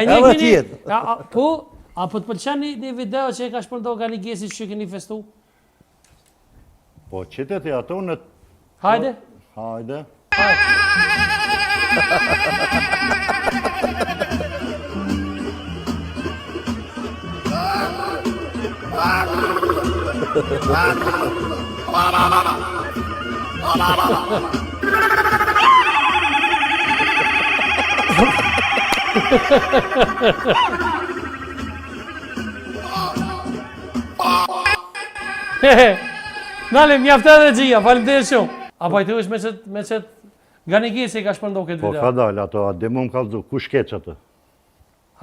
Edhe tjetë. Po, apo të pëlqen një video që e ka shpërndar Ganigesi që keni festu? Po, qytet e ato në... Hajde. Hajde. Nale, mjaftë edhe gjia, faleminderit shumë. A pajtohesh me çet Ganigesi ka shpërndar këtë Po, video? ka dalë ato, a dhe mu më kalëzu, ku shkeq atë?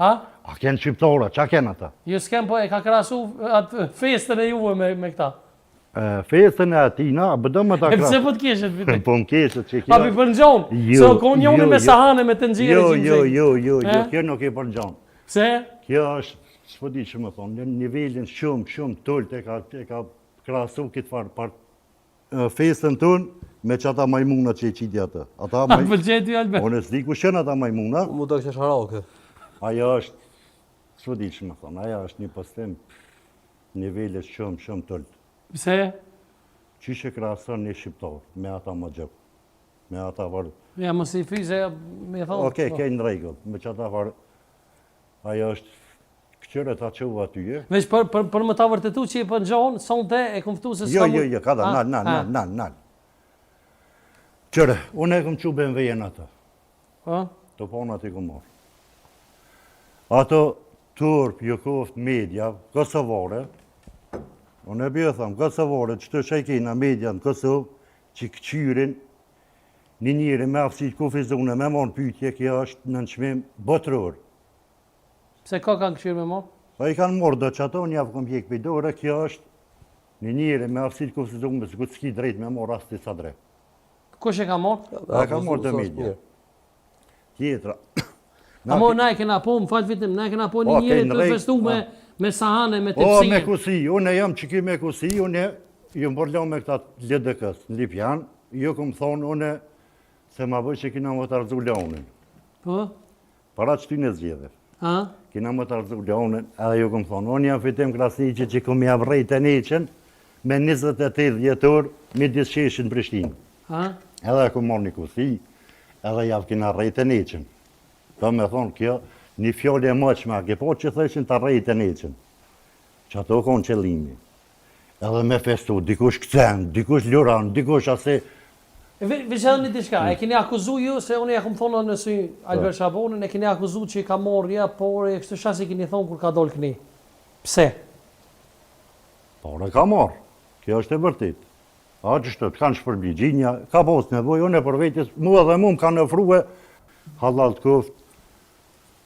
Ha? A kënë shqiptore, qa kënë ata? Jo s'kem po e ka krahasu atë festën e juve me këta. Festën e atina, a bëdo më ta E pse krasë. po të keshet vite? Po më kesët që Pa pi për ngjon. Se o kon njoni me sahane me të nxjerrë që më Jo, kjo nuk e për gjonë. Pse? Kjo është, s'po di që më thonë, në nivelin shumë tullët e ka krasu këtë farë festën tonë me që ata majmuna që e qiti atë. A pëlqej ty Albert? Unë s'di ku shenë ata majmuna. Mu do kështë sharake. Aja është, s'po di që më thonë, aja është një postim nivelit shumë tullët. Pse? Qishe krason një shqiptar me ata më gjëpë, me ata varë. Ja, mos i fyze, me thonë. Okej, kejnë në regull, me që ata varë, ajo është këqyre ta qëvu atyje. Veç për më ta vërtetu që i për ngjon, sonte e këmftu se Jo, ka da, nal. Qëre, unë e këm që BMW-jen ata, të ponat i këm marë. Ato turp, Jukoft, media, Kosovare, unë e bjë thëmë, Kosovare, që të shajkina media në Kosovë, që këqyrin, një njëri me aftësit kufizune, me marë pytje, kjo është në nëshmim botëror. Pse ka kanë këshirë me marë? Pa i kanë morë do që ato, një avë këm pjekë pëjdore, kjo është një njëri me aftësit kufizune, së këtë s'ki drejt me marë asë tisa drejt. Kush e ka marë? E ka morë të media. Tjetra. Amo, na e kena po, më falë vitim, na e kena po një njëri të festu me sahane, me tepsije. Me kusi, unë jam që ki me kusi, unë ju më përlo me këta LDK-s në Lipjan, ju këmë thonë unë se ma bëj që kina më të arzu leonin. Po? Para që ty në zgjedhe. Kina më të arzu leonin, edhe ju këmë thonë, unë jam fitim Krasniqi që këmë jam rejt e neqen me 28 vjetor me disqeshin Prishtinë. Edhe këmë marrë një kusi, edhe javë kina rejt e neqen. Do me thonë kjo, një fjole e mëqme, ke po që thëshin të rejt e neqen, që ato konë qëllimi. Edhe me festu, dikush këcen, dikush luran, dikush ase... Veç edhe një diçka, e keni akuzu ju, se unë e kom thonë në sy Albert Shabonin, e keni akuzu që i ka morë, ja, por e kështë shasi keni thonë kur ka dollë këni. Pse? Por e ka morë, kjo është e vërtit. A qështë të kanë shpërbi gjinja, ka posë nevoj, unë e për vetës, mua dhe mu më kanë ofruhe, halal të koftë,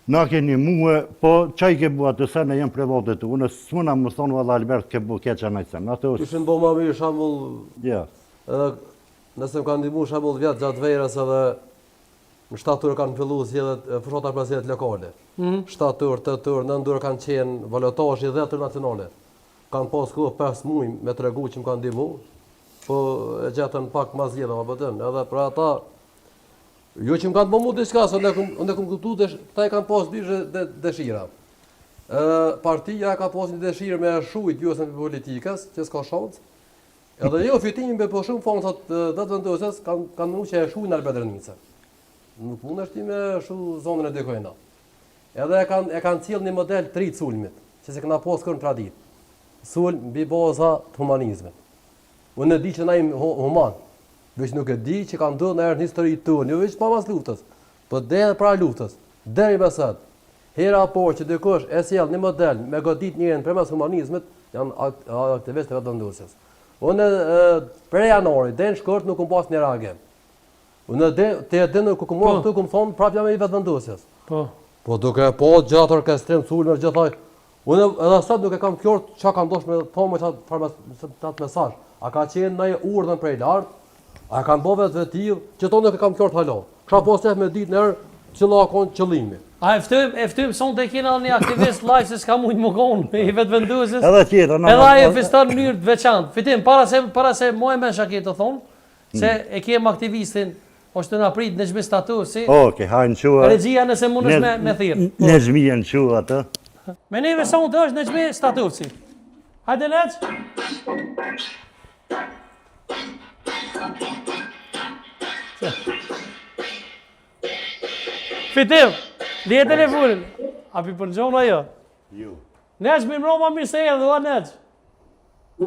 na keni muhe, po qaj ke bua të sene jem privatet të unë, së mëna më thonë valla Albert ke bu keqa në sen. Kishin bo ma mirë shambull, edhe nëse më kanë ndimu shambull vjetë gjatë vejrës edhe në 7 turë kanë fillu zjedhet fshota plasiret lokale. 7 turë, 8 turë, 9 turë kanë qenë valotajë dhe të nacionale. Kanë pas kohë 5 muaj me të regu që më kanë ndimu, po e gjetën pak ma zjedhe ma bëtën, edhe për ata jo që më kanë bëmu diska, se unë e këmë këtu, ta e kanë pas dyshe dëshira. Partia ka pas një dëshirë me shujt vjosën për politikës, që s'ka shansë, edhe jo fitimin për shumë fondsat dhe të vendosës, kanë mënu që e shuj në Albedrënice. Nuk mund është ti me shu zonën e dykojna. Edhe e kanë cilë një model 3 sulmit, që se këna pas kërë në tradit. Sulm mbi baza të humanizmit. Unë e di që na im human, veç nuk e di që kam ndodhur në herë në histori tonë, jo veç pa mas luftës, po deri para luftës, deri më sot. Hera po që dikush e sjell një model me godit njërin përmes humanizmit, janë aktivistë të vendosjes. Unë për janarit, deri në shkurt nuk pas një reagim. Unë te dënë ku kumor këtu kum thon prapë jam i vendosjes. Po duke po gjatë orkestrim sulmer gjithaj. Unë edhe sot nuk e kam fjort çka kam dosh me thonë çat mesazh. A ka qenë ndaj urdhën prej lart? A kanë bove të tillë që tonë nuk e kam fjort hala. Kisha posë me ditë në qëlla kon qëllimi. A e ftym sonte kena një aktivist live se s'ka mujt më konë i vetë vendosjes. Edhe tjetër. Edhe ai e feston në mënyrë të veçantë. Fitim para se mua më shaket të thonë se e kem aktivistin është të na prit Nexhmi statusi. Oke, hajnë qua. Regjia nëse mundesh me thirr. Nexhmia në qua atë. Me neve sa unë të është Nexhmi statusi. Hajde Nex. Fitim, lije telefonin. A pi përgjon ajo? Ju. Nex, mi mroma mirë se erdhë, o Nex.